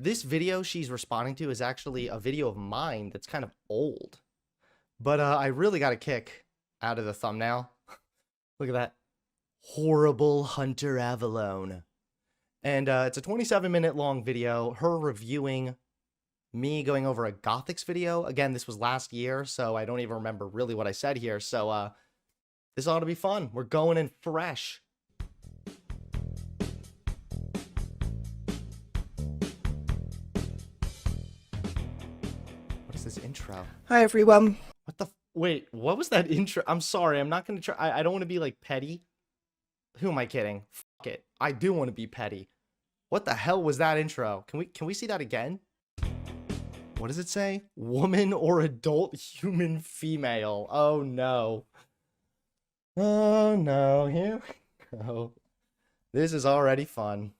This video she's responding to is actually a video of mine that's kind of old. But I really got a kick out of the thumbnail. Look at that. Horrible Hunter Avalone. And it's a 27-minute long video, her reviewing me going over a Gothics video. Again, this was last year, so I don't even remember really what I said here. So this ought to be fun. We're going in fresh. What is this intro? Hi, everyone. What the... Wait, what was that intro? I'm sorry, I'm not going to try... I don't want to be, like, petty. Who am I kidding? Fuck it. I do want to be petty. What the hell was that intro? Can we see that again? What does it say? Woman or adult human female. Oh, no. Oh, no. Here we go. This is already fun.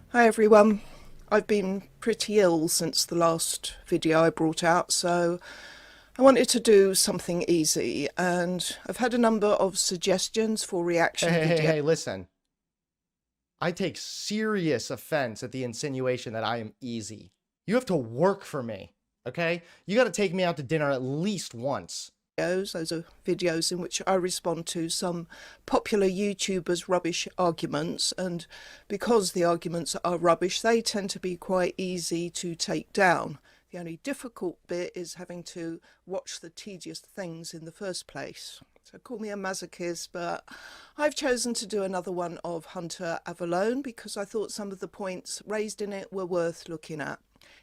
Hi, everyone. I've been pretty ill since the last video I brought out, so I wanted to do something easy, and I've had a number of suggestions for reaction videos. Hey, listen. I take serious offense at the insinuation that I am easy. You have to work for me, okay? You got to take me out to dinner at least once. Those are videos in which I respond to some popular YouTubers' rubbish arguments, and because the arguments are rubbish, they tend to be quite easy to take down. The only difficult bit is having to watch the tedious things in the first place. So call me a masochist, but I've chosen to do another one of Hunter Avalone because I thought some of the points raised in it were worth looking at.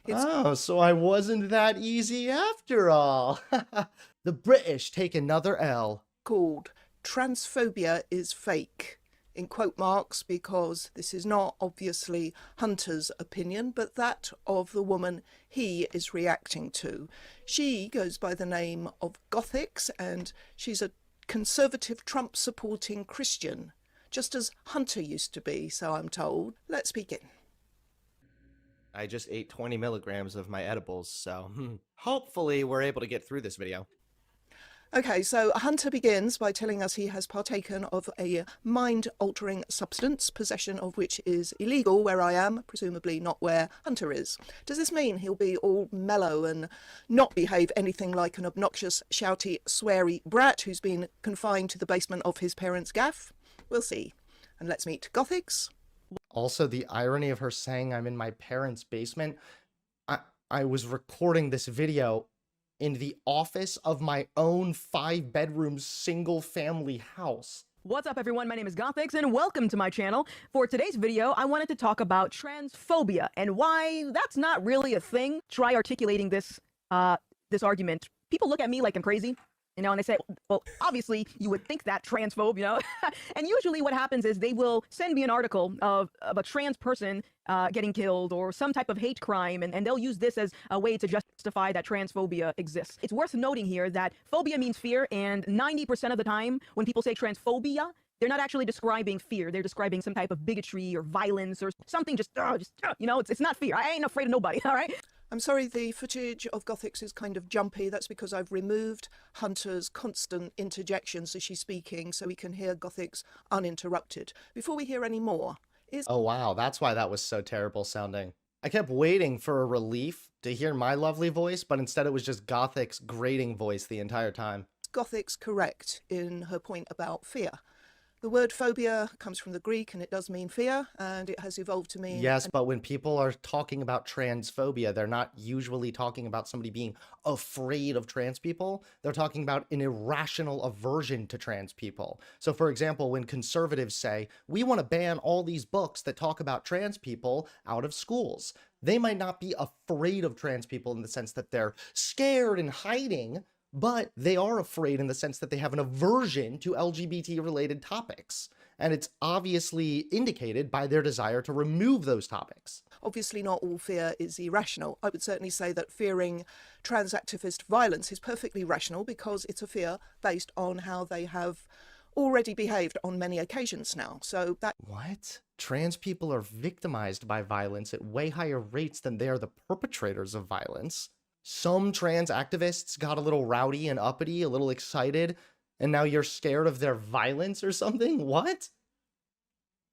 Oh, so I wasn't that easy after all. The British take another L. Called Transphobia is Fake, in quote marks, because this is not obviously Hunter's opinion, but that of the woman he is reacting to. She goes by the name of Gothics, and she's a conservative Trump-supporting Christian, just as Hunter used to be, so I'm told. Let's begin. I just ate 20 milligrams of my edibles, so hopefully we're able to get through this video. Okay, so Hunter begins by telling us he has partaken of a mind-altering substance, possession of which is illegal where I am, presumably not where Hunter is. Does this mean he'll be all mellow and not behave anything like an obnoxious, shouty, sweary brat who's been confined to the basement of his parents' gaff? We'll see. And let's meet Gothics. Also, the irony of her saying I'm in my parents' basement. I was recording this video in the office of my own 5-bedroom single-family house. What's up, everyone? My name is Gothics, and welcome to my channel. For today's video, I wanted to talk about transphobia and why that's not really a thing. Try articulating this argument. People look at me like I'm crazy, you know, and they say, well, obviously, you would think that transphobe, you know? And usually what happens is they will send me an article of a trans person getting killed or some type of hate crime, and they'll use this as a way to justify that transphobia exists. It's worth noting here that phobia means fear, and 90% of the time when people say transphobia, they're not actually describing fear. They're describing some type of bigotry or violence or something you know, it's not fear. I ain't afraid of nobody, all right? I'm sorry, the footage of Gothics is kind of jumpy. That's because I've removed Hunter's constant interjections as she's speaking so we can hear Gothics uninterrupted. Before we hear any more, Oh wow, that's why that was so terrible sounding. I kept waiting for a relief to hear my lovely voice, but instead it was just Gothic's grating voice the entire time. Gothics correct in her point about fear? The word phobia comes from the Greek and it does mean fear, and it has evolved to mean... Yes, but when people are talking about transphobia, they're not usually talking about somebody being afraid of trans people. They're talking about an irrational aversion to trans people. So, for example, when conservatives say, we want to ban all these books that talk about trans people out of schools, they might not be afraid of trans people in the sense that they're scared and hiding, but they are afraid in the sense that they have an aversion to LGBT-related topics. And it's obviously indicated by their desire to remove those topics. Obviously not all fear is irrational. I would certainly say that fearing trans activist violence is perfectly rational because it's a fear based on how they have already behaved on many occasions now. So that... What? Trans people are victimized by violence at way higher rates than they are the perpetrators of violence. Some trans activists got a little rowdy and uppity, a little excited, and now you're scared of their violence or something? What?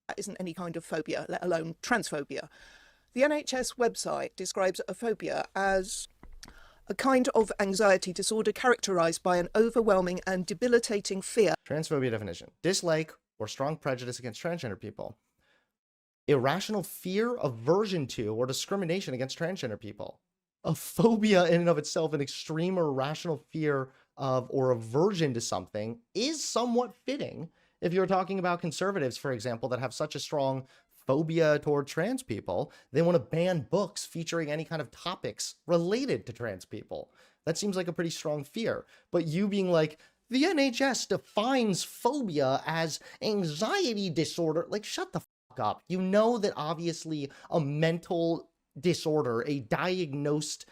That isn't any kind of phobia, let alone transphobia. The NHS website describes a phobia as a kind of anxiety disorder characterized by an overwhelming and debilitating fear. Transphobia definition: dislike or strong prejudice against transgender people. Irrational fear, aversion to, or discrimination against transgender people. A phobia in and of itself, an extreme or irrational fear of or aversion to something, is somewhat fitting if you're talking about conservatives, for example, that have such a strong phobia toward trans people. They want to ban books featuring any kind of topics related to trans people. That seems like a pretty strong fear. But you being like, the NHS defines phobia as anxiety disorder, like, shut the fuck up. You know that obviously a mental disorder, a diagnosed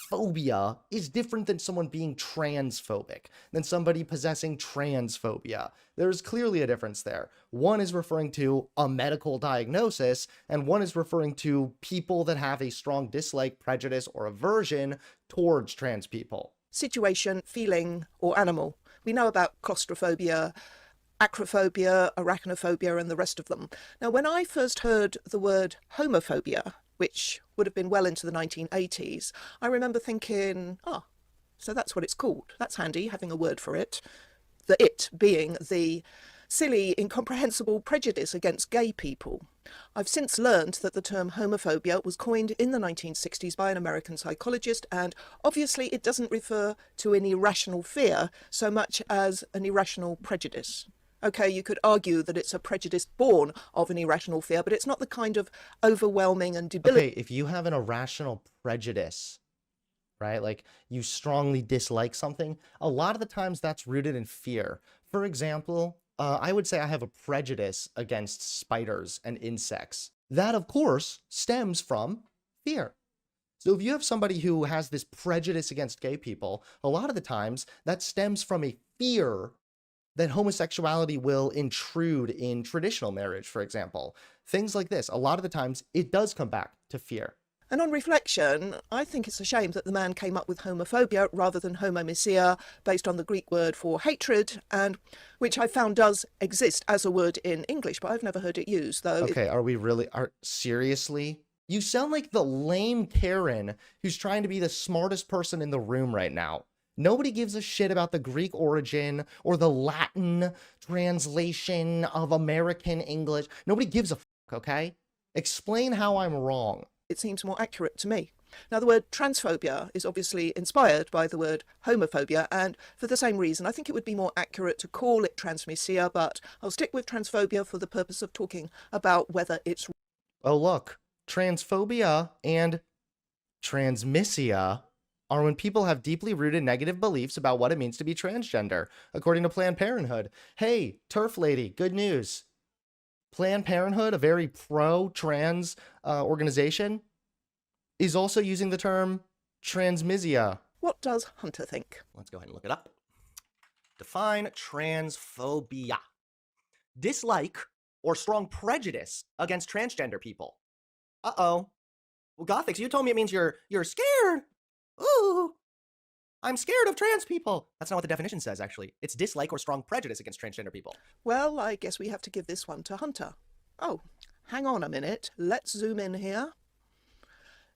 phobia, is different than someone being transphobic, than somebody possessing transphobia. There's clearly a difference there. One is referring to a medical diagnosis, and one is referring to people that have a strong dislike, prejudice, or aversion towards trans people. Situation, feeling, or animal. We know about claustrophobia, acrophobia, arachnophobia, and the rest of them. Now, when I first heard the word homophobia, which would have been well into the 1980s, I remember thinking, so that's what it's called. That's handy, having a word for it. The it being the silly, incomprehensible prejudice against gay people. I've since learned that the term homophobia was coined in the 1960s by an American psychologist, and obviously it doesn't refer to an irrational fear so much as an irrational prejudice. Okay, you could argue that it's a prejudice born of an irrational fear, but it's not the kind of overwhelming and debilitating. Okay, if you have an irrational prejudice, right, like you strongly dislike something, a lot of the times that's rooted in fear. For example, I would say I have a prejudice against spiders and insects. That, of course, stems from fear. So if you have somebody who has this prejudice against gay people, a lot of the times that stems from a fear that homosexuality will intrude in traditional marriage, for example. Things like this. A lot of the times it does come back to fear. And on reflection, I think it's a shame that the man came up with homophobia rather than homomisia, based on the Greek word for hatred, and which I found does exist as a word in English, but I've never heard it used, though. Okay, seriously? You sound like the lame Karen who's trying to be the smartest person in the room right now. Nobody gives a shit about the Greek origin or the Latin translation of American English. Nobody gives a fuck, okay? Explain how I'm wrong. It seems more accurate to me. Now, the word transphobia is obviously inspired by the word homophobia, and for the same reason, I think it would be more accurate to call it transmisia, but I'll stick with transphobia for the purpose of talking about whether it's... Oh, look, transphobia and transmisia are when people have deeply rooted negative beliefs about what it means to be transgender, according to Planned Parenthood. Hey, Terf lady, good news. Planned Parenthood, a very pro-trans organization, is also using the term transmisia. What does Hunter think? Let's go ahead and look it up. Define transphobia: dislike or strong prejudice against transgender people. Uh-oh. Well, Gothics, you told me it means you're scared. Ooh, I'm scared of trans people. That's not what the definition says, actually. It's dislike or strong prejudice against transgender people. Well, I guess we have to give this one to Hunter. Oh, hang on a minute. Let's zoom in here.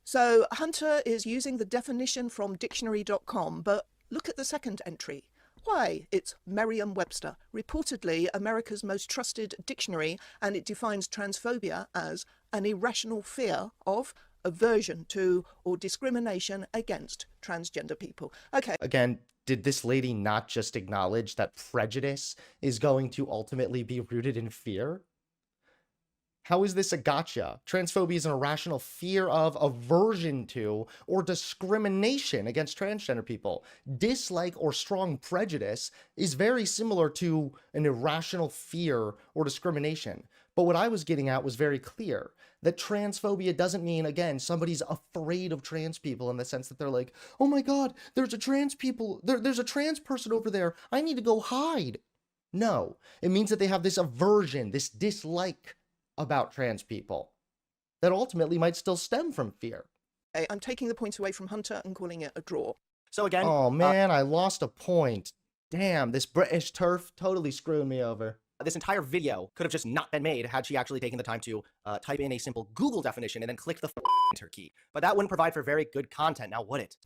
So Hunter is using the definition from dictionary.com, but look at the second entry. Why, it's Merriam-Webster, reportedly America's most trusted dictionary, and it defines transphobia as an irrational fear of, aversion to, or discrimination against transgender people. Okay. Again, did this lady not just acknowledge that prejudice is going to ultimately be rooted in fear? How is this a gotcha? Transphobia is an irrational fear of, aversion to, or discrimination against transgender people. Dislike or strong prejudice is very similar to an irrational fear or discrimination. But what I was getting at was very clear, that transphobia doesn't mean, again, somebody's afraid of trans people in the sense that they're like, oh my God, there's a trans person over there. I need to go hide. No, it means that they have this aversion, this dislike about trans people that ultimately might still stem from fear. I'm taking the point away from Hunter and calling it a draw. So again, oh man, I lost a point. Damn, this British Terf totally screwed me over. This entire video could have just not been made had she actually taken the time to type in a simple Google definition and then click the enter key. But that wouldn't provide for very good content, now would it?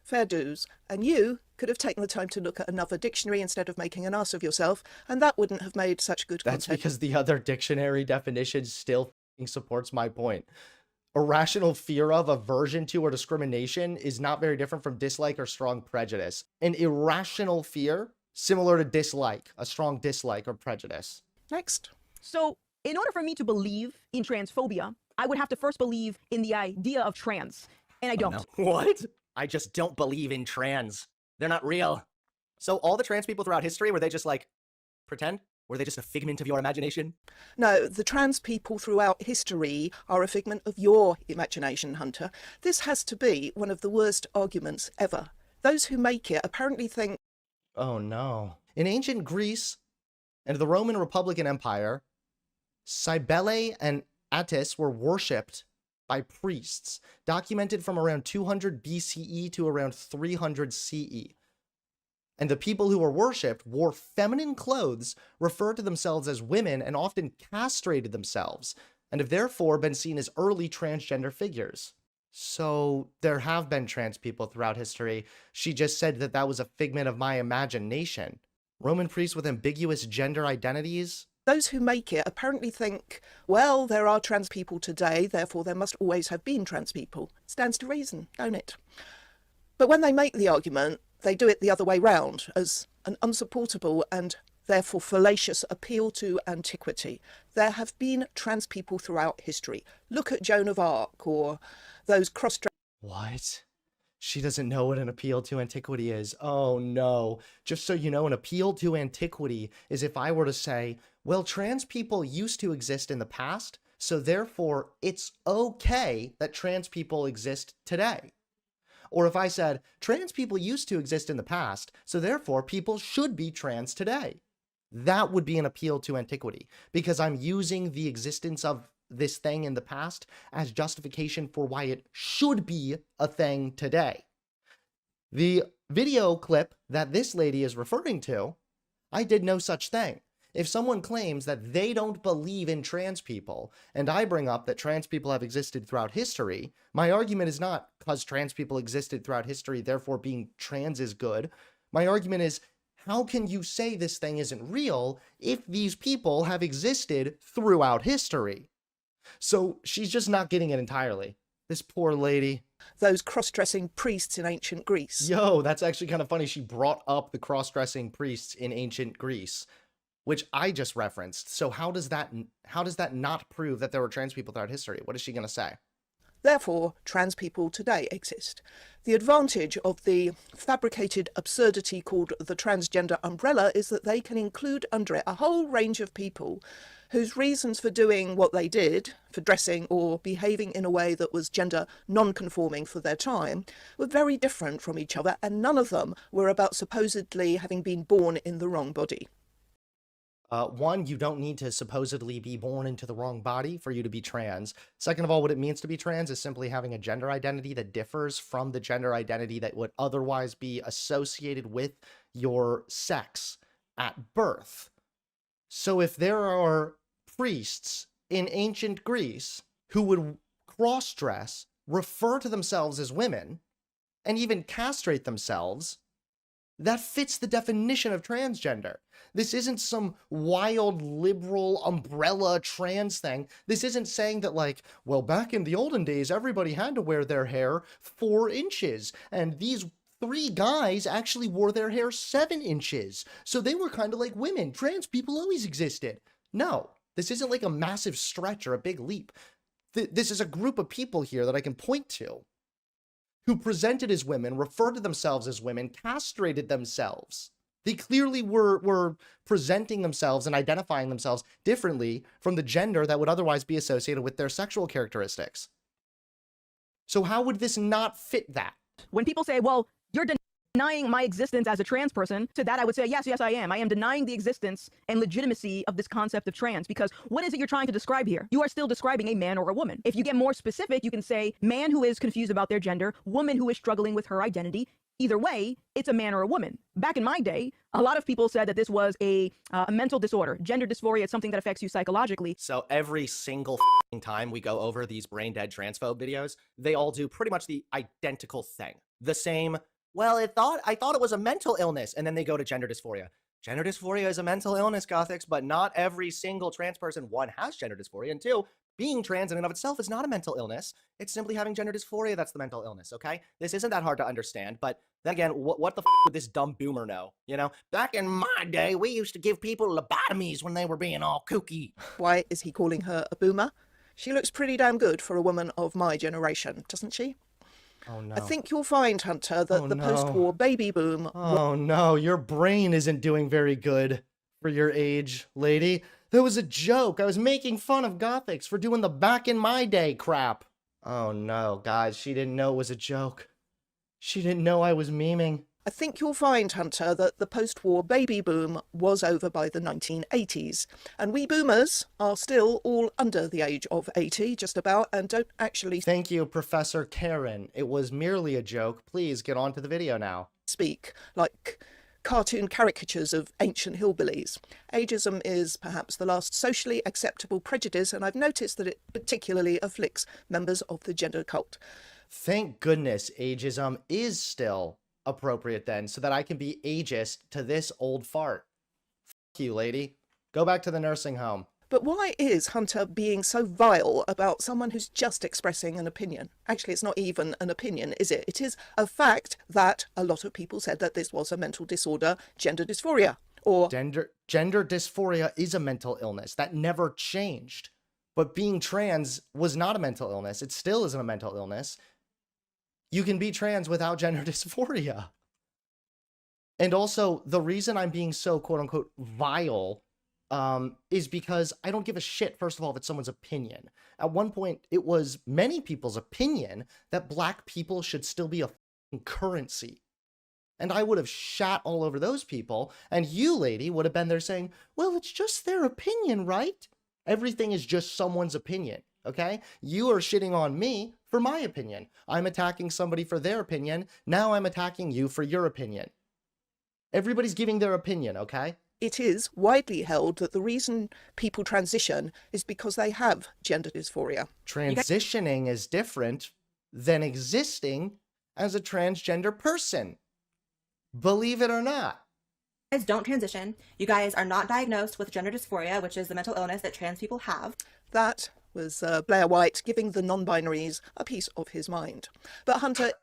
Fair dues. And you could have taken the time to look at another dictionary instead of making an ass of yourself, and that wouldn't have made such good That's content. because the other dictionary definition still supports my point. Irrational fear of, aversion to, or discrimination is not very different from dislike or strong prejudice. An irrational fear, similar to dislike, a strong dislike or prejudice. Next. So in order for me to believe in transphobia, I would have to first believe in the idea of trans, and I don't. No. What? I just don't believe in trans. They're not real. So all the trans people throughout history, were they just like, pretend? Were they just a figment of your imagination? No, the trans people throughout history are a figment of your imagination, Hunter. This has to be one of the worst arguments ever. Those who make it apparently think... Oh no. In ancient Greece and the Roman Republican Empire, Cybele and Attis were worshipped by priests, documented from around 200 BCE to around 300 CE. And the people who were worshipped wore feminine clothes, referred to themselves as women, and often castrated themselves, and have therefore been seen as early transgender figures. So there have been trans people throughout history. She just said that that was a figment of my imagination. Roman priests with ambiguous gender identities? Those who make it apparently think, well, there are trans people today, therefore there must always have been trans people. Stands to reason, don't it? But when they make the argument, they do it the other way round, as an unsupportable and therefore fallacious appeal to antiquity. There have been trans people throughout history. Look at Joan of Arc, or those cross-dressing... What? She doesn't know what an appeal to antiquity is. Oh no. Just so you know, an appeal to antiquity is if I were to say, well, trans people used to exist in the past, so therefore it's okay that trans people exist today. Or if I said, trans people used to exist in the past, so therefore people should be trans today. That would be an appeal to antiquity, because I'm using the existence of this thing in the past as justification for why it should be a thing today. The video clip that this lady is referring to, I did no such thing. If someone claims that they don't believe in trans people, and I bring up that trans people have existed throughout history, my argument is not because trans people existed throughout history, therefore being trans is good. My argument is, how can you say this thing isn't real if these people have existed throughout history? So she's just not getting it entirely. This poor lady. Those cross-dressing priests in ancient Greece. Yo, that's actually kind of funny. She brought up the cross-dressing priests in ancient Greece, which I just referenced. So how does that not prove that there were trans people throughout history? What is she going to say? Therefore, trans people today exist. The advantage of the fabricated absurdity called the transgender umbrella is that they can include under it a whole range of people whose reasons for doing what they did, for dressing or behaving in a way that was gender non-conforming for their time, were very different from each other, and none of them were about supposedly having been born in the wrong body. One, you don't need to supposedly be born into the wrong body for you to be trans. Second of all, what it means to be trans is simply having a gender identity that differs from the gender identity that would otherwise be associated with your sex at birth. So if there are priests in ancient Greece who would cross-dress, refer to themselves as women, and even castrate themselves, that fits the definition of transgender. This isn't some wild liberal umbrella trans thing. This isn't saying that, like, well, back in the olden days, everybody had to wear their hair 4 inches, and these 3 guys actually wore their hair 7 inches. So they were kind of like women. Trans people always existed. No, this isn't like a massive stretch or a big leap. This is a group of people here that I can point to who presented as women, referred to themselves as women, castrated themselves. They clearly were presenting themselves and identifying themselves differently from the gender that would otherwise be associated with their sexual characteristics. So how would this not fit that? When people say, well, you're denying my existence as a trans person, to that I would say, yes, I am. I am denying the existence and legitimacy of this concept of trans, because what is it you're trying to describe here? You are still describing a man or a woman. If you get more specific, you can say man who is confused about their gender, woman who is struggling with her identity, either way, it's a man or a woman. Back in my day, a lot of people said that this was a mental disorder. Gender dysphoria is something that affects you psychologically. So every single time we go over these brain dead transphobe videos, they all do pretty much the identical thing. The same, well, I thought it was a mental illness, and then they go to gender dysphoria. Gender dysphoria is a mental illness, Gothics, but not every single trans person, one, has gender dysphoria, and two, being trans in and of itself is not a mental illness. It's simply having gender dysphoria that's the mental illness, okay? This isn't that hard to understand, but then again, what the would this dumb boomer know? You know, back in my day, we used to give people lobotomies when they were being all kooky. Why is he calling her a boomer? She looks pretty damn good for a woman of my generation, doesn't she? Oh no. I think you'll find, Hunter, that the post-war baby boom... Oh no, your brain isn't doing very good for your age, lady. That was a joke. I was making fun of Gothics for doing the back in my day crap. Oh no, guys, she didn't know it was a joke. She didn't know I was memeing. I think you'll find, Hunter, that the post-war baby boom was over by the 1980s. And we boomers are still all under the age of 80, just about, and don't actually... Thank you, Professor Karen. It was merely a joke. Please get on to the video now. ...speak like cartoon caricatures of ancient hillbillies. Ageism is perhaps the last socially acceptable prejudice, and I've noticed that it particularly afflicts members of the gender cult. Thank goodness ageism is still appropriate then, so that I can be ageist to this old fart. Fuck you, lady. Go back to the nursing home. But why is Hunter being so vile about someone who's just expressing an opinion? Actually, it's not even an opinion, is it? It is a fact that a lot of people said that this was a mental disorder, gender dysphoria, or... Gender dysphoria is a mental illness. That never changed. But being trans was not a mental illness. It still isn't a mental illness. You can be trans without gender dysphoria. And also, the reason I'm being so quote-unquote vile is because I don't give a shit, first of all, if it's someone's opinion. At one point, it was many people's opinion that black people should still be a currency. And I would have shat all over those people, and you, lady, would have been there saying, well, it's just their opinion, right? Everything is just someone's opinion, okay? You are shitting on me for my opinion. I'm attacking somebody for their opinion. Now I'm attacking you for your opinion. Everybody's giving their opinion, okay? It is widely held that the reason people transition is because they have gender dysphoria. Transitioning is different than existing as a transgender person. Believe it or not. You guys don't transition. You guys are not diagnosed with gender dysphoria, which is the mental illness that trans people have. That was Blair White giving the non-binaries a piece of his mind. But Hunter...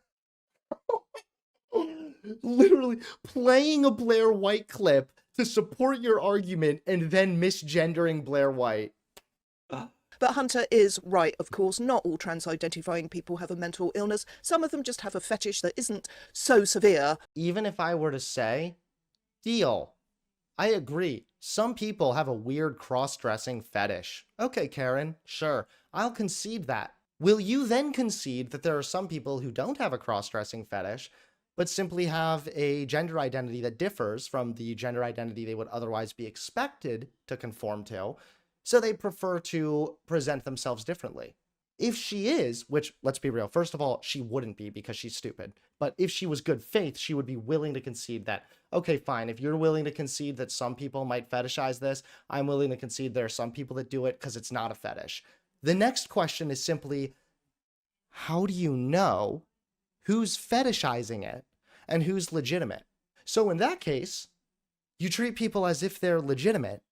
Literally playing a Blair White clip to support your argument and then misgendering Blair White. But Hunter is right, of course. Not all trans-identifying people have a mental illness. Some of them just have a fetish that isn't so severe. Even if I were to say, deal, I agree. Some people have a weird cross-dressing fetish. Okay, Karen, sure, I'll concede that. Will you then concede that there are some people who don't have a cross-dressing fetish, but simply have a gender identity that differs from the gender identity they would otherwise be expected to conform to, so they prefer to present themselves differently? If she is, which, let's be real, first of all, she wouldn't be because she's stupid, but if she was good faith, she would be willing to concede that, okay, fine, if you're willing to concede that some people might fetishize this, I'm willing to concede there are some people that do it because it's not a fetish. The next question is simply, how do you know who's fetishizing it and who's legitimate? So in that case, you treat people as if they're legitimate,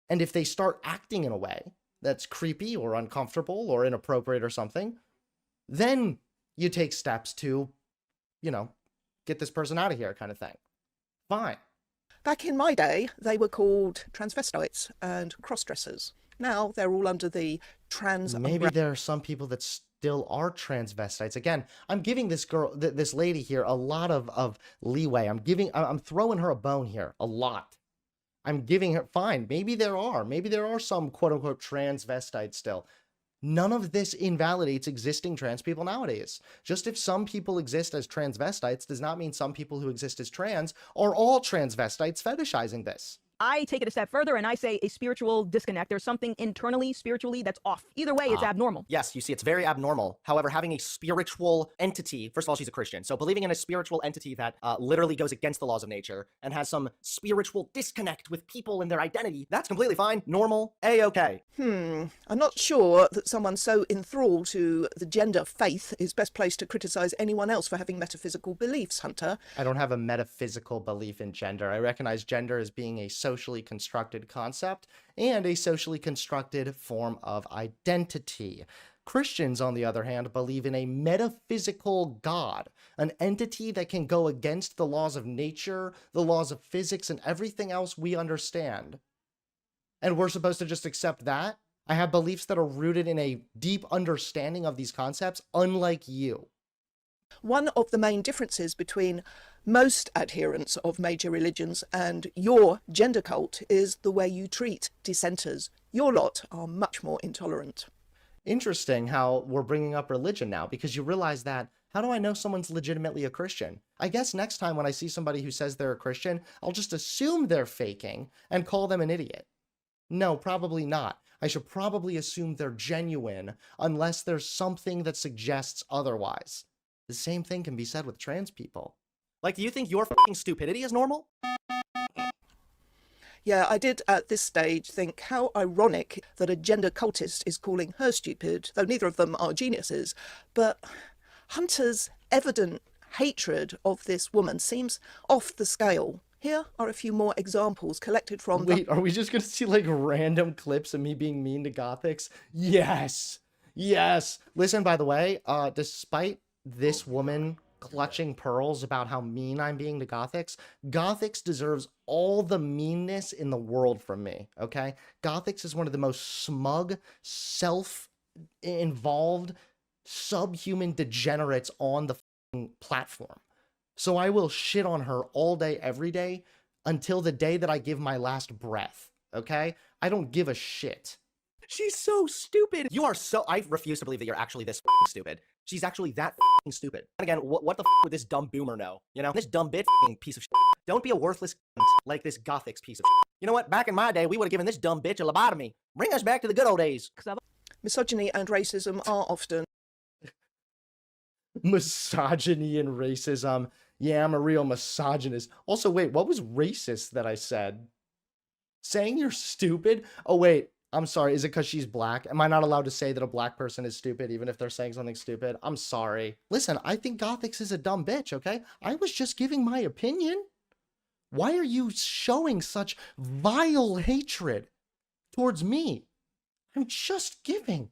and if they start acting in a way that's creepy or uncomfortable or inappropriate or something, then you take steps to, you know, get this person out of here kind of thing. Fine. Back in my day, they were called transvestites and cross-dressers. Now they're all under the trans... Maybe there are some people that still are transvestites. Again, I'm giving this girl, this lady here, a lot of leeway. I'm throwing her a bone here, a lot. I'm giving her, fine, maybe there are some quote-unquote transvestites still. None of this invalidates existing trans people nowadays. Just if some people exist as transvestites does not mean some people who exist as trans are all transvestites fetishizing this. I take it a step further and I say a spiritual disconnect. There's something internally, spiritually that's off. Either way, it's abnormal. Yes, you see, it's very abnormal. However, having a spiritual entity, first of all, she's a Christian. So believing in a spiritual entity that literally goes against the laws of nature and has some spiritual disconnect with people and their identity, that's completely fine, normal, A-okay. I'm not sure that someone so enthralled to the gender faith is best placed to criticize anyone else for having metaphysical beliefs, Hunter. I don't have a metaphysical belief in gender. I recognize gender as being a socially constructed concept and a socially constructed form of identity. Christians, on the other hand, believe in a metaphysical God, an entity that can go against the laws of nature, the laws of physics, and everything else we understand. And we're supposed to just accept that? I have beliefs that are rooted in a deep understanding of these concepts, unlike you. One of the main differences between most adherents of major religions and your gender cult is the way you treat dissenters. Your lot are much more intolerant. Interesting how we're bringing up religion now, because you realize that, how do I know someone's legitimately a Christian? I guess next time when I see somebody who says they're a Christian, I'll just assume they're faking and call them an idiot. No, probably not. I should probably assume they're genuine unless there's something that suggests otherwise. The same thing can be said with trans people. Like, do you think your fucking stupidity is normal? Yeah, I did at this stage think how ironic that a gender cultist is calling her stupid, though neither of them are geniuses. But Hunter's evident hatred of this woman seems off the scale. Here are a few more examples collected from... Wait, are we just gonna see like random clips of me being mean to Gothics? Yes! Yes! Listen, by the way, despite this woman clutching pearls about how mean I'm being to Gothics, Gothics deserves all the meanness in the world from me, okay? Gothics is one of the most smug, self-involved, subhuman degenerates on the platform. So I will shit on her all day, every day, until the day that I give my last breath, okay? I don't give a shit. She's so stupid. You are so... I refuse to believe that you're actually this stupid. She's actually that stupid. And again, what the would this dumb boomer know? You know, this dumb piece of shit. Don't be a worthless like this Gothics piece of shit. You know what? Back in my day, we would have given this dumb bitch a lobotomy. Bring us back to the good old days. Misogyny and racism are often... Misogyny and racism. Yeah, I'm a real misogynist. Also, wait, what was racist that I said? Saying you're stupid? Oh, wait. I'm sorry, is it because she's black? Am I not allowed to say that a black person is stupid even if they're saying something stupid? I'm sorry. Listen, I think Gothics is a dumb bitch, okay? I was just giving my opinion. Why are you showing such vile hatred towards me? I'm just giving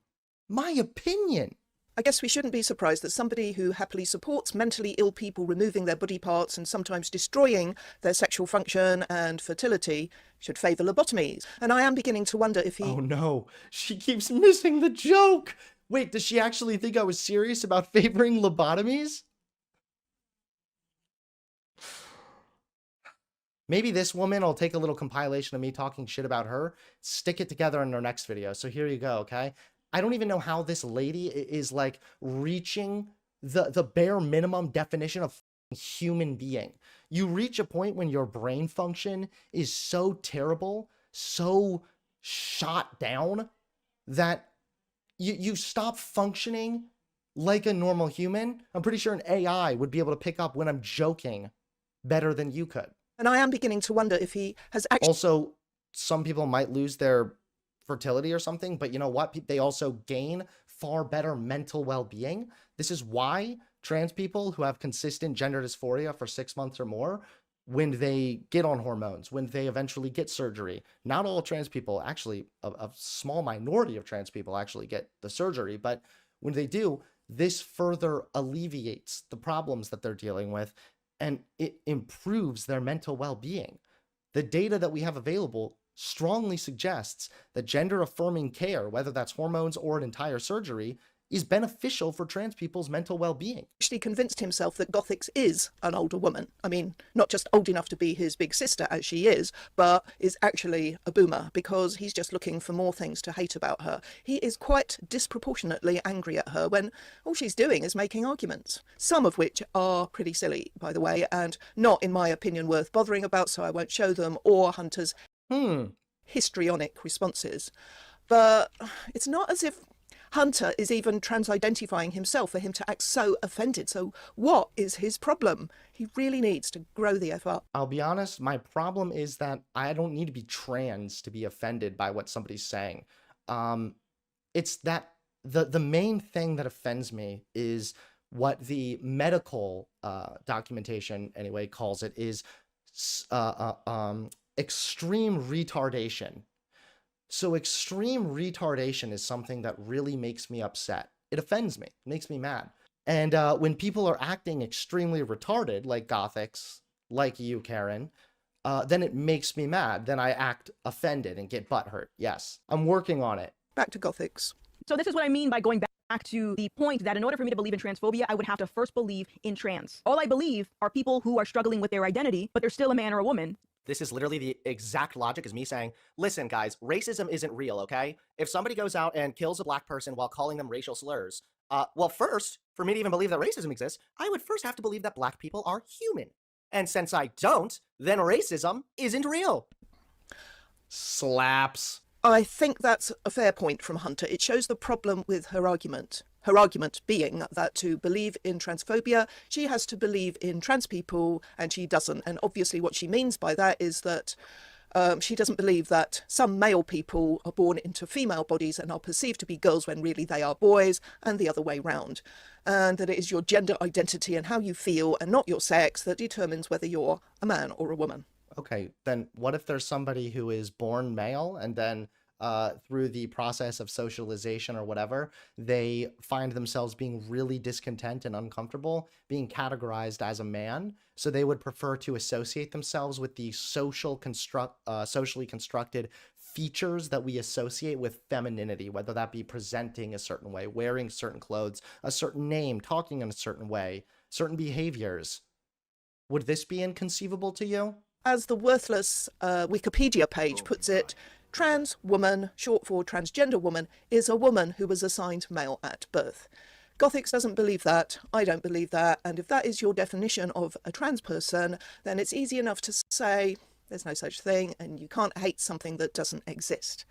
my opinion. I guess we shouldn't be surprised that somebody who happily supports mentally ill people removing their body parts and sometimes destroying their sexual function and fertility should favour lobotomies. And I am beginning to wonder if he... Oh no, she keeps missing the joke! Wait, does she actually think I was serious about favouring lobotomies? Maybe this woman will take a little compilation of me talking shit about her, stick it together in her next video. So here you go, okay? I don't even know how this lady is like reaching the bare minimum definition of human being. You reach a point when your brain function is so terrible, so shot down, that you stop functioning like a normal human. I'm pretty sure an AI would be able to pick up when I'm joking better than you could. And I am beginning to wonder if he has actually... Also, some people might lose their fertility or something, but you know what? They also gain far better mental well-being. This is why trans people who have consistent gender dysphoria for 6 months or more, when they get on hormones, when they eventually get surgery, not all trans people, actually a small minority of trans people actually get the surgery, but when they do, this further alleviates the problems that they're dealing with, and it improves their mental well-being. The data that we have available strongly suggests that gender-affirming care, whether that's hormones or an entire surgery, is beneficial for trans people's mental well-being. Actually convinced himself that Gothics is an older woman. I mean, not just old enough to be his big sister as she is, but is actually a boomer because he's just looking for more things to hate about her. He is quite disproportionately angry at her when all she's doing is making arguments, some of which are pretty silly, by the way, and not, in my opinion, worth bothering about, so I won't show them, or Hunter's... histrionic responses. But it's not as if Hunter is even trans-identifying himself for him to act so offended. So what is his problem? He really needs to grow the F up. I'll be honest, my problem is that I don't need to be trans to be offended by what somebody's saying. It's that the main thing that offends me is what the medical documentation anyway calls it is extreme retardation. So extreme retardation is something that really makes me upset. It offends me, makes me mad. And when people are acting extremely retarded, like Gothics, like you, Karen, then it makes me mad. Then I act offended and get butthurt. Yes, I'm working on it. Back to Gothics. So this is what I mean by going back to the point that in order for me to believe in transphobia, I would have to first believe in trans. All I believe are people who are struggling with their identity, but they're still a man or a woman. This is literally the exact logic as me saying, listen, guys, racism isn't real, okay? If somebody goes out and kills a black person while calling them racial slurs, well, first, for me to even believe that racism exists, I would first have to believe that black people are human. And since I don't, then racism isn't real. Slaps. I think that's a fair point from Hunter. It shows the problem with her argument. Her argument being that to believe in transphobia, she has to believe in trans people, and she doesn't. And obviously what she means by that is that she doesn't believe that some male people are born into female bodies and are perceived to be girls when really they are boys, and the other way round. And that it is your gender identity and how you feel, and not your sex, that determines whether you're a man or a woman. Okay, then what if there's somebody who is born male and then through the process of socialization or whatever, they find themselves being really discontent and uncomfortable being categorized as a man. So they would prefer to associate themselves with the socially constructed features that we associate with femininity, whether that be presenting a certain way, wearing certain clothes, a certain name, talking in a certain way, certain behaviors. Would this be inconceivable to you? As the worthless Wikipedia page puts it, trans woman, short for transgender woman, is a woman who was assigned male at birth. Gothics doesn't believe that, I don't believe that, and if that is your definition of a trans person, then it's easy enough to say there's no such thing and you can't hate something that doesn't exist.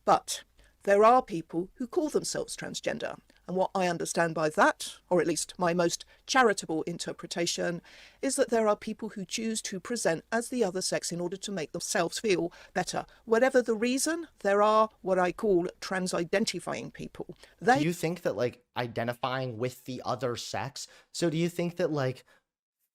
But there are people who call themselves transgender, and what I understand by that, or at least my most charitable interpretation, is that there are people who choose to present as the other sex in order to make themselves feel better. Whatever the reason, there are what I call trans-identifying people. Do you think that, like, identifying with the other sex, so do you think that, like,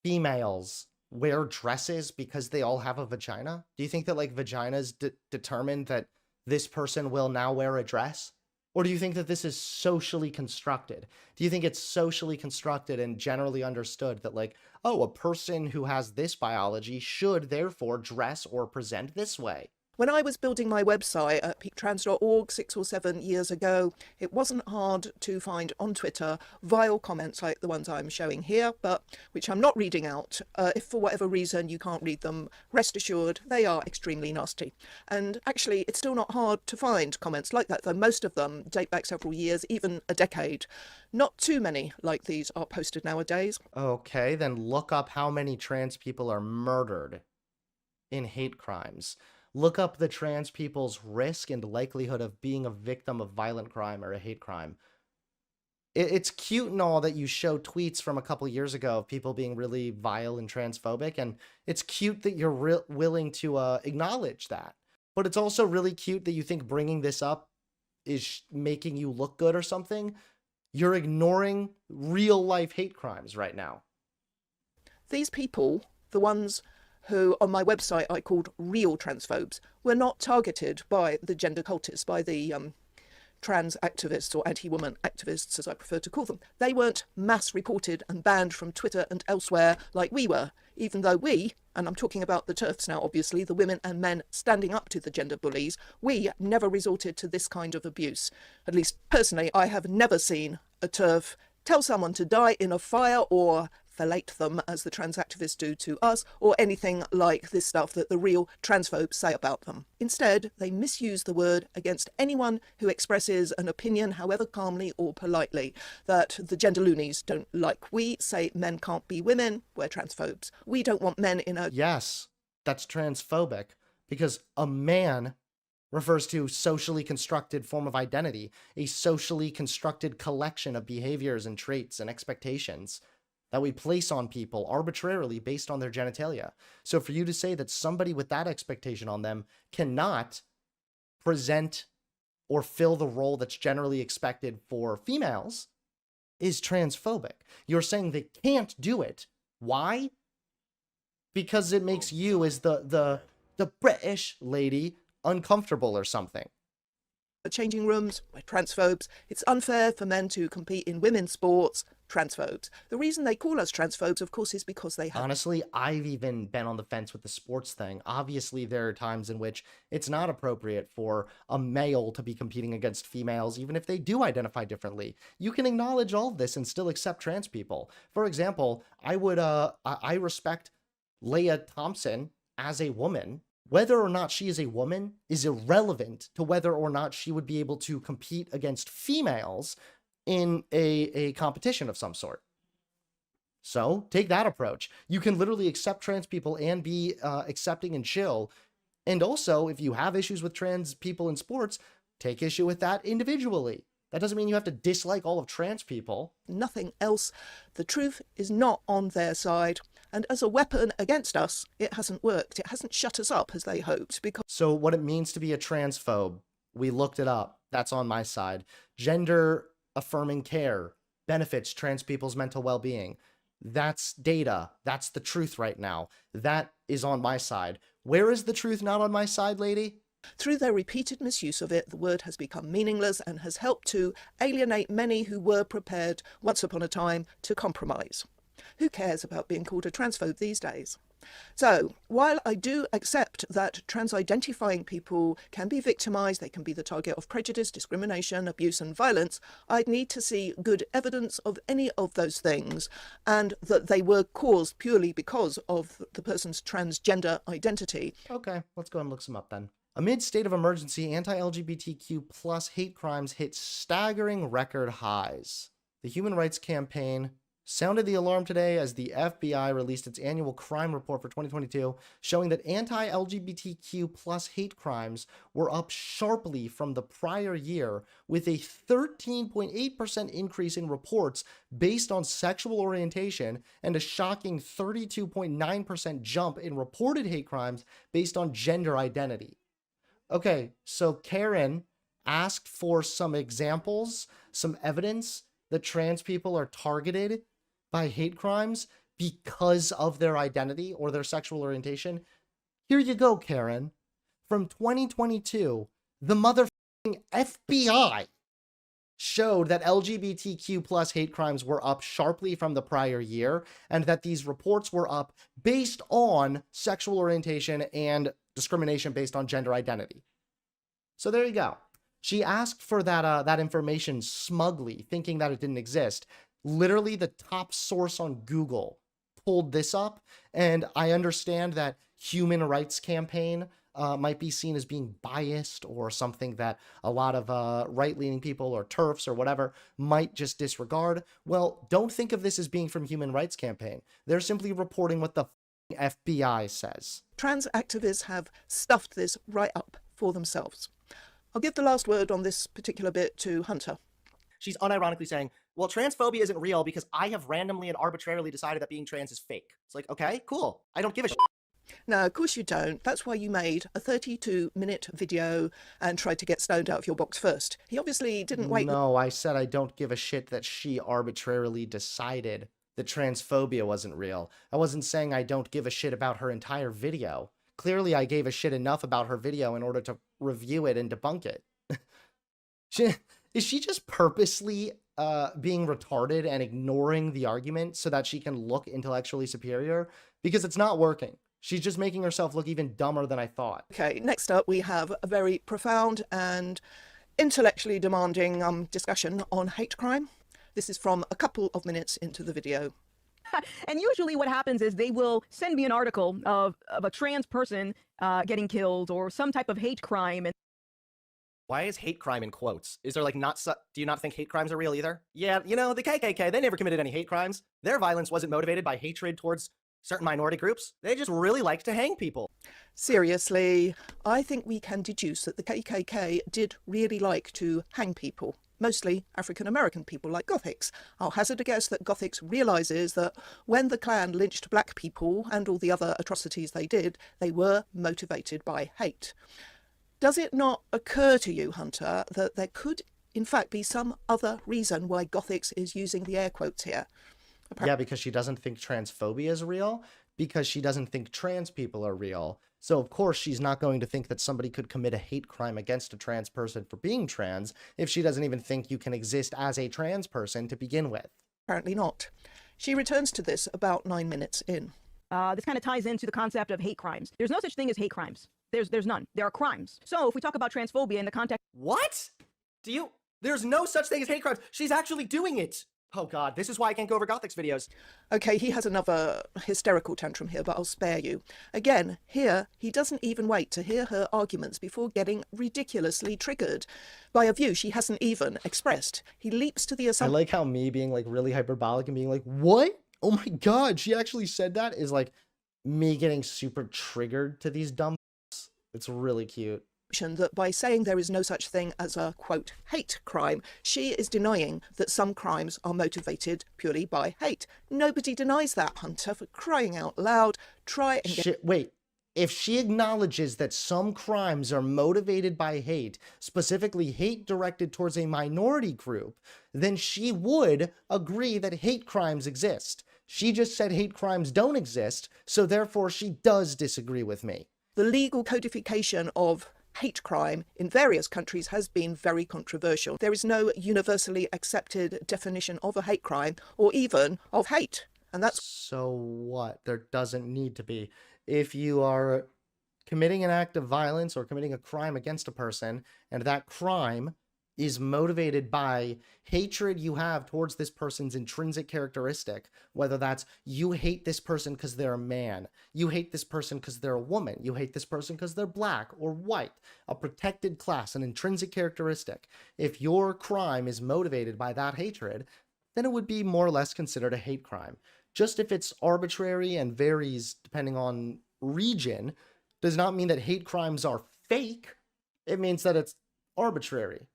females wear dresses because they all have a vagina? Do you think that, like, vaginas determine that this person will now wear a dress? Or do you think that this is socially constructed? Do you think it's socially constructed and generally understood that, like, oh, a person who has this biology should therefore dress or present this way? When I was building my website at peaktrans.org 6 or 7 years ago, it wasn't hard to find on Twitter vile comments like the ones I'm showing here, but which I'm not reading out. If for whatever reason you can't read them, rest assured they are extremely nasty. And actually, it's still not hard to find comments like that, though most of them date back several years, even a decade. Not too many like these are posted nowadays. Okay, then look up how many trans people are murdered in hate crimes. Look up the trans people's risk and likelihood of being a victim of violent crime or a hate crime. It's cute and all that you show tweets from a couple years ago of people being really vile and transphobic, and it's cute that you're willing to acknowledge that. But it's also really cute that you think bringing this up is making you look good or something. You're ignoring real life hate crimes right now. These people, the ones who on my website I called real transphobes, were not targeted by the gender cultists, by the trans activists or anti-woman activists, as I prefer to call them. They weren't mass reported and banned from Twitter and elsewhere like we were, even though we, and I'm talking about the TERFs now obviously, the women and men standing up to the gender bullies, we never resorted to this kind of abuse. At least personally, I have never seen a TERF tell someone to die in a fire or fellate them, as the trans activists do to us, or anything like this stuff that the real transphobes say about them. Instead, they misuse the word against anyone who expresses an opinion, however calmly or politely, that the gender loonies don't like. We say men can't be women, we're transphobes. We don't want men in a... Yes, that's transphobic. because a man refers to socially constructed form of identity, a socially constructed collection of behaviors and traits and expectations that we place on people arbitrarily based on their genitalia. So for you to say that somebody with that expectation on them cannot present or fill the role that's generally expected for females is transphobic. You're saying they can't do it. Why? Because it makes you as the British lady uncomfortable or something. Changing rooms, we're transphobes. It's unfair for men to compete in women's sports, transphobes. The reason they call us transphobes, of course, is because they have... Honestly, I've even been on the fence with the sports thing. Obviously, there are times in which it's not appropriate for a male to be competing against females, even if they do identify differently. You can acknowledge all of this and still accept trans people. For example, I respect Leah Thompson as a woman. Whether or not she is a woman is irrelevant to whether or not she would be able to compete against females in a competition of some sort. So take that approach. You can literally accept trans people and be accepting and chill. And also, if you have issues with trans people in sports, take issue with that individually. That doesn't mean you have to dislike all of trans people. Nothing else. The truth is not on their side. And as a weapon against us, it hasn't worked. It hasn't shut us up as they hoped. Because So what it means to be a transphobe, we looked it up. That's on my side. Gender affirming care benefits trans people's mental well-being. That's data. That's the truth right now. That is on my side. Where is the truth not on my side, lady? through their repeated misuse of it, the word has become meaningless and has helped to alienate many who were prepared once upon a time to compromise. Who cares about being called a transphobe these days? So, while I do accept that trans-identifying people can be victimised, they can be the target of prejudice, discrimination, abuse and violence, I'd need to see good evidence of any of those things, and that they were caused purely because of the person's transgender identity. Okay, let's go and look some up then. Amid state of emergency, anti-LGBTQ plus hate crimes hit staggering record highs. The Human Rights Campaign sounded the alarm today as the FBI released its annual crime report for 2022, showing that anti-LGBTQ plus hate crimes were up sharply from the prior year, with a 13.8% increase in reports based on sexual orientation and a shocking 32.9% jump in reported hate crimes based on gender identity. Okay, so Karen asked for some examples, some evidence that trans people are targeted by hate crimes because of their identity or their sexual orientation. Here you go, Karen. From 2022, the motherfucking FBI showed that LGBTQ plus hate crimes were up sharply from the prior year, and that these reports were up based on sexual orientation and discrimination based on gender identity. So there you go. She asked for that information smugly, thinking that it didn't exist. Literally, the top source on Google pulled this up, and I understand that Human Rights Campaign might be seen as being biased or something that a lot of right-leaning people or TERFs or whatever might just disregard. Well, don't think of this as being from Human Rights Campaign. They're simply reporting what the FBI says. Trans activists have stuffed this right up for themselves. I'll give the last word on this particular bit to Hunter. She's unironically saying, well, transphobia isn't real because I have randomly and arbitrarily decided that being trans is fake. It's like, okay, cool. I don't give a shit. No, of course you don't. That's why you made a 32-minute video and tried to get stoned out of your box first. He obviously didn't wait. No, I said I don't give a shit that she arbitrarily decided that transphobia wasn't real. I wasn't saying I don't give a shit about her entire video. Clearly, I gave a shit enough about her video in order to review it and debunk it. Is she just purposely being retarded and ignoring the argument so that she can look intellectually superior? Because it's not working. She's just making herself look even dumber than I thought. Okay, next up we have a very profound and intellectually demanding discussion on hate crime. This is from a couple of minutes into the video. And usually what happens is they will send me an article of a trans person getting killed or some type of hate crime. And why is hate crime in quotes? Is there like do you not think hate crimes are real either? Yeah, you know, the KKK, they never committed any hate crimes. Their violence wasn't motivated by hatred towards Certain minority groups, they just really like to hang people. Seriously, I think we can deduce that the KKK did really like to hang people, mostly African American people like Gothics. I'll hazard a guess that Gothics realises that when the Klan lynched black people and all the other atrocities they did, they were motivated by hate. Does it not occur to you, Hunter, that there could in fact be some other reason why Gothics is using the air quotes here? Yeah, because she doesn't think transphobia is real, because she doesn't think trans people are real. So, of course, she's not going to think that somebody could commit a hate crime against a trans person for being trans if she doesn't even think you can exist as a trans person to begin with. Apparently not. She returns to this about 9 minutes in. This kind of ties into the concept of hate crimes. There's no such thing as hate crimes. There's none. There are crimes. So if we talk about transphobia in the context... What? There's no such thing as hate crimes. She's actually doing it. Oh God, this is why I can't go over Gothic's videos. Okay, he has another hysterical tantrum here, but I'll spare you. Again, here, he doesn't even wait to hear her arguments before getting ridiculously triggered by a view she hasn't even expressed. He leaps to the I assumption... like how me being like really hyperbolic and being like, what? Oh my God, she actually said that, is like me getting super triggered to these dumb. It's really cute. that by saying there is no such thing as a, quote, hate crime, she is denying that some crimes are motivated purely by hate. Nobody denies that, Hunter, for crying out loud. Try and get... Wait, if she acknowledges that some crimes are motivated by hate, specifically hate directed towards a minority group, then she would agree that hate crimes exist. She just said hate crimes don't exist, so therefore she does disagree with me. The legal codification of hate crime in various countries has been very controversial. There is no universally accepted definition of a hate crime or even of hate. And that's... So what? There doesn't need to be. If you are committing an act of violence or committing a crime against a person, and that crime is motivated by hatred you have towards this person's intrinsic characteristic, whether that's you hate this person because they're a man, you hate this person because they're a woman, you hate this person because they're black or white, a protected class, an intrinsic characteristic. If your crime is motivated by that hatred, then it would be more or less considered a hate crime. Just if it's arbitrary and varies depending on region, does not mean that hate crimes are fake. It means that it's arbitrary.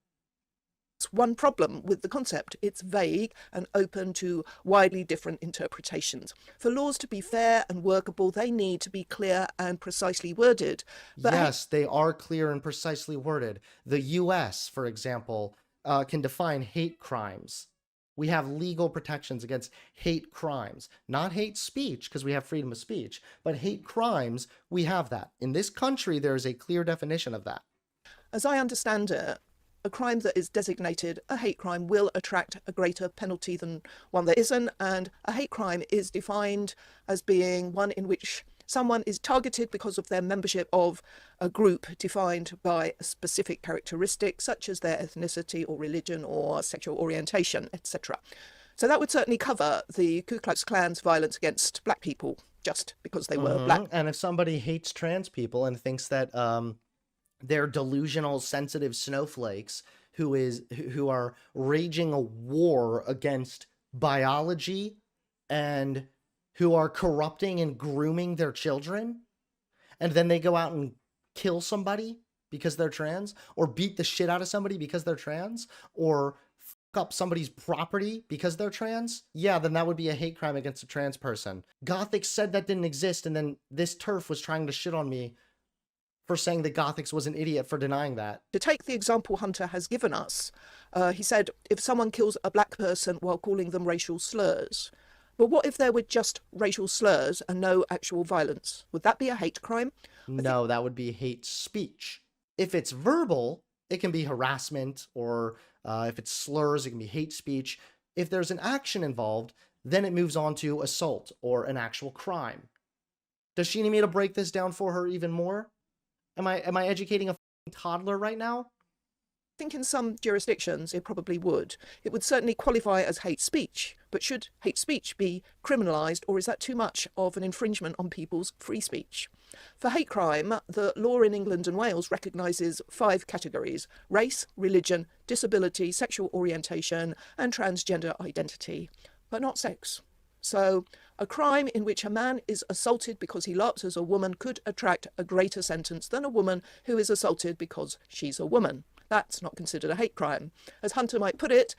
One problem with the concept. It's vague and open to widely different interpretations. For laws to be fair and workable, they need to be clear and precisely worded. But yes, they are clear and precisely worded. The US, for example, can define hate crimes. We have legal protections against hate crimes. Not hate speech, because we have freedom of speech, but hate crimes, we have that. In this country, there is a clear definition of that. As I understand it, a crime that is designated a hate crime will attract a greater penalty than one that isn't, and a hate crime is defined as being one in which someone is targeted because of their membership of a group defined by a specific characteristic, such as their ethnicity or religion or sexual orientation, etc. So that would certainly cover the Ku Klux Klan's violence against black people just because they were black. And if somebody hates trans people and thinks that they're delusional, sensitive snowflakes who are raging a war against biology and who are corrupting and grooming their children, and then they go out and kill somebody because they're trans, or beat the shit out of somebody because they're trans, or fuck up somebody's property because they're trans, yeah, then that would be a hate crime against a trans person. Gothic said that didn't exist, and then this TERF was trying to shit on me for saying that Gothics was an idiot for denying that. To take the example Hunter has given us, he said, if someone kills a black person while calling them racial slurs, but what if there were just racial slurs and no actual violence? Would that be a hate crime? No, that would be hate speech. If it's verbal, it can be harassment, or if it's slurs, it can be hate speech. If there's an action involved, then it moves on to assault or an actual crime. Does she need me to break this down for her even more? Am I educating a toddler right now? I think in some jurisdictions it probably would. It would certainly qualify as hate speech, but should hate speech be criminalised, or is that too much of an infringement on people's free speech? For hate crime, the law in England and Wales recognises 5 categories: race, religion, disability, sexual orientation and transgender identity, but not sex. So A crime in which a man is assaulted because he laughs as a woman could attract a greater sentence than a woman who is assaulted because she's a woman. That's not considered a hate crime. As Hunter might put it,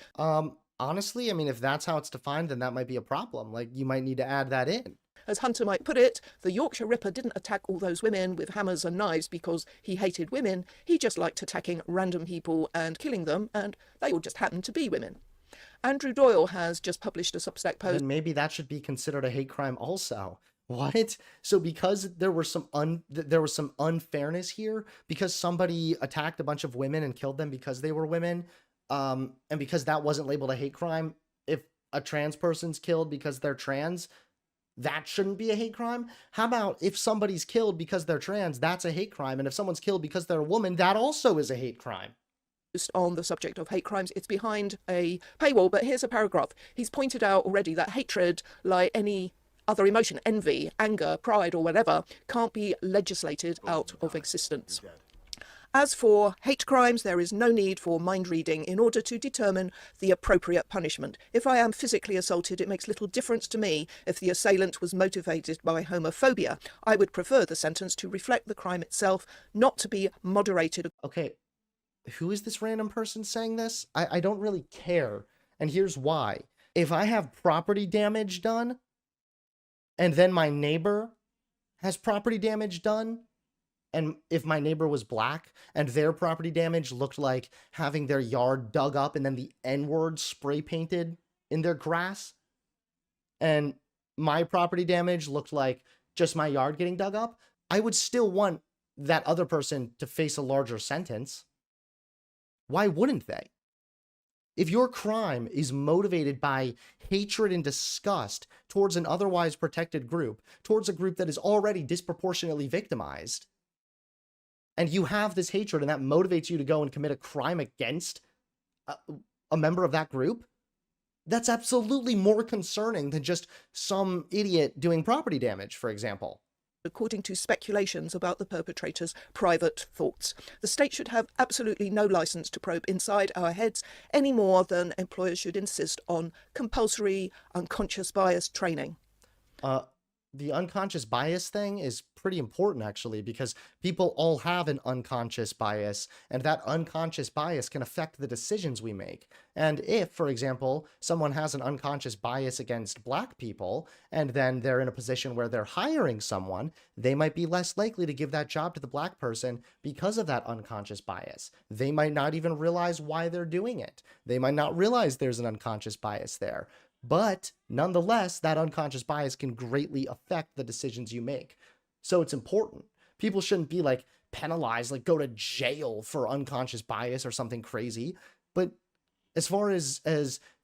Honestly, I mean, if that's how it's defined, then that might be a problem. Like, you might need to add that in. As Hunter might put it, the Yorkshire Ripper didn't attack all those women with hammers and knives because he hated women. He just liked attacking random people and killing them, and they all just happened to be women. Andrew Doyle has just published a Substack post. Then maybe that should be considered a hate crime also. What? So because there was some unfairness here, because somebody attacked a bunch of women and killed them because they were women, and because that wasn't labeled a hate crime, if a trans person's killed because they're trans, that shouldn't be a hate crime? How about if somebody's killed because they're trans, that's a hate crime, and if someone's killed because they're a woman, that also is a hate crime? On the subject of hate crimes. It's behind a paywall, but here's a paragraph. He's pointed out already that hatred, like any other emotion, envy, anger, pride, or whatever, can't be legislated out of existence. As for hate crimes, there is no need for mind reading in order to determine the appropriate punishment. If I am physically assaulted, it makes little difference to me if the assailant was motivated by homophobia. I would prefer the sentence to reflect the crime itself, not to be moderated. Okay, who is this random person saying this? I don't really care, and here's why. If I have property damage done, and then my neighbor has property damage done, and if my neighbor was black and their property damage looked like having their yard dug up and then the N-word spray painted in their grass, and my property damage looked like just my yard getting dug up, I would still want that other person to face a larger sentence. Why wouldn't they? If your crime is motivated by hatred and disgust towards an otherwise protected group, towards a group that is already disproportionately victimized, and you have this hatred and that motivates you to go and commit a crime against a member of that group, that's absolutely more concerning than just some idiot doing property damage, for example. According to speculations about the perpetrator's private thoughts. The state should have absolutely no license to probe inside our heads any more than employers should insist on compulsory unconscious bias training. The unconscious bias thing is pretty important, actually, because people all have an unconscious bias, and that unconscious bias can affect the decisions we make. And if, for example, someone has an unconscious bias against black people, and then they're in a position where they're hiring someone, they might be less likely to give that job to the black person because of that unconscious bias. They might not even realize why they're doing it. They might not realize there's an unconscious bias there. But nonetheless, that unconscious bias can greatly affect the decisions you make. So it's important. People shouldn't be like penalized, like go to jail for unconscious bias or something crazy. But as far as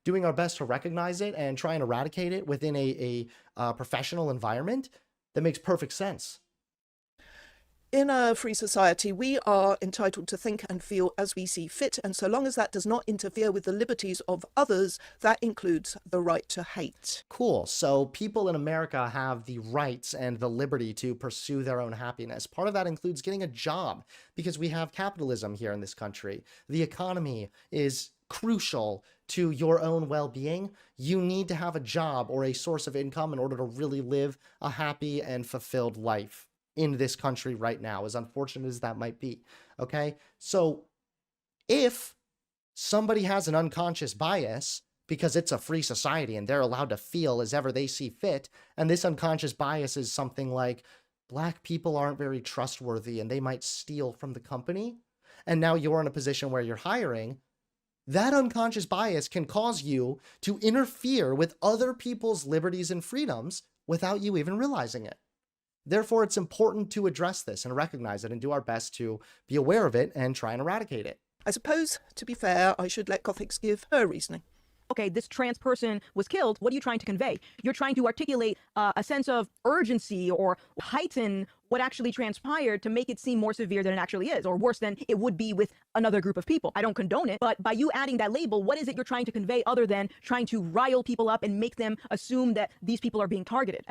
doing our best to recognize it and try and eradicate it within a professional environment, that makes perfect sense. In a free society, we are entitled to think and feel as we see fit, and so long as that does not interfere with the liberties of others, that includes the right to hate. Cool. So people in America have the rights and the liberty to pursue their own happiness. Part of that includes getting a job, because we have capitalism here in this country. The economy is crucial to your own well-being. You need to have a job or a source of income in order to really live a happy and fulfilled life in this country right now, as unfortunate as that might be. Okay, so if somebody has an unconscious bias because it's a free society and they're allowed to feel as ever they see fit, and this unconscious bias is something like black people aren't very trustworthy and they might steal from the company, and now you're in a position where you're hiring, that unconscious bias can cause you to interfere with other people's liberties and freedoms without you even realizing it. Therefore, it's important to address this and recognize it and do our best to be aware of it and try and eradicate it. I suppose, to be fair, I should let Gothics give her reasoning. Okay, this trans person was killed. What are you trying to convey? You're trying to articulate a sense of urgency or heighten what actually transpired to make it seem more severe than it actually is, or worse than it would be with another group of people. I don't condone it, but by you adding that label, what is it you're trying to convey other than trying to rile people up and make them assume that these people are being targeted?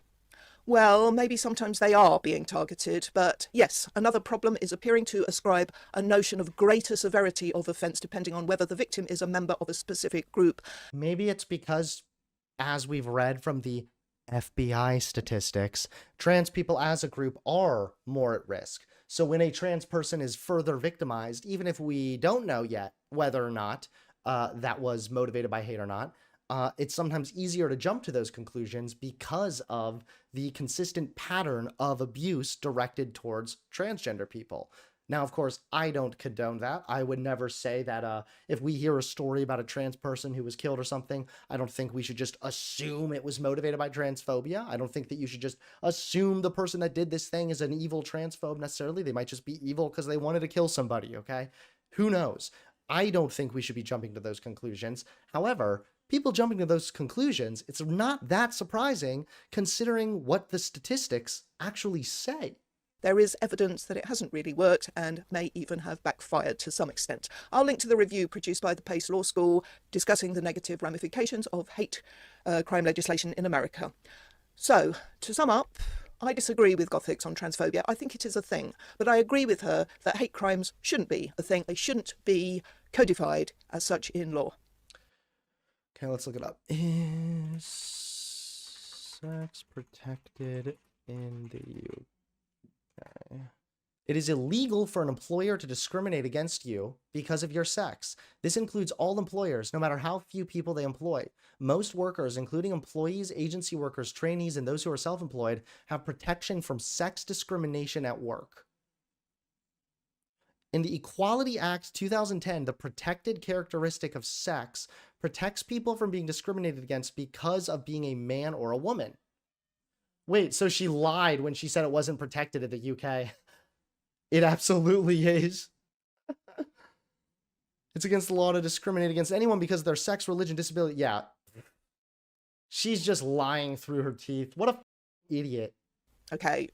Well, maybe sometimes they are being targeted, but yes, another problem is appearing to ascribe a notion of greater severity of offence depending on whether the victim is a member of a specific group. Maybe it's because, as we've read from the FBI statistics, trans people as a group are more at risk. So when a trans person is further victimized, even if we don't know yet whether or not that was motivated by hate or not, it's sometimes easier to jump to those conclusions because of the consistent pattern of abuse directed towards transgender people. Now, of course, I don't condone that. I would never say that if we hear a story about a trans person who was killed or something, I don't think we should just assume it was motivated by transphobia. I don't think that you should just assume the person that did this thing is an evil transphobe necessarily. They might just be evil because they wanted to kill somebody, okay? Who knows? I don't think we should be jumping to those conclusions. However, people jumping to those conclusions, it's not that surprising considering what the statistics actually say. There is evidence that it hasn't really worked and may even have backfired to some extent. I'll link to the review produced by the Pace Law School discussing the negative ramifications of hate crime legislation in America. So, to sum up, I disagree with Gothics on transphobia. I think it is a thing, but I agree with her that hate crimes shouldn't be a thing. They shouldn't be codified as such in law. Okay, let's look it up. Is sex protected in the UK? It is illegal for an employer to discriminate against you because of your sex. This includes all employers, no matter how few people they employ. Most workers, including employees, agency workers, trainees, and those who are self-employed, have protection from sex discrimination at work. In the Equality Act 2010, the protected characteristic of sex protects people from being discriminated against because of being a man or a woman. Wait, so she lied when she said it wasn't protected in the UK. It absolutely is. It's against the law to discriminate against anyone because of their sex, religion, disability. Yeah. She's just lying through her teeth. What a idiot. Okay.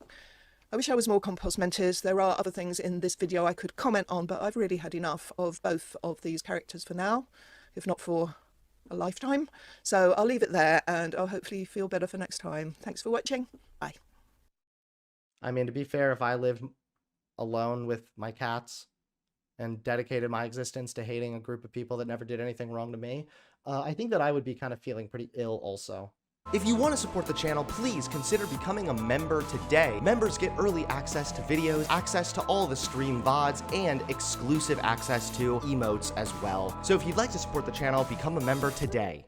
I wish I was more compos mentis. There are other things in this video I could comment on, but I've really had enough of both of these characters for now, if not for a lifetime. So I'll leave it there and I'll hopefully feel better for next time. Thanks for watching. Bye. I mean, to be fair, if I lived alone with my cats and dedicated my existence to hating a group of people that never did anything wrong to me, I think that I would be kind of feeling pretty ill also. If you want to support the channel, please consider becoming a member today. Members get early access to videos, access to all the stream VODs, and exclusive access to emotes as well. So if you'd like to support the channel, become a member today.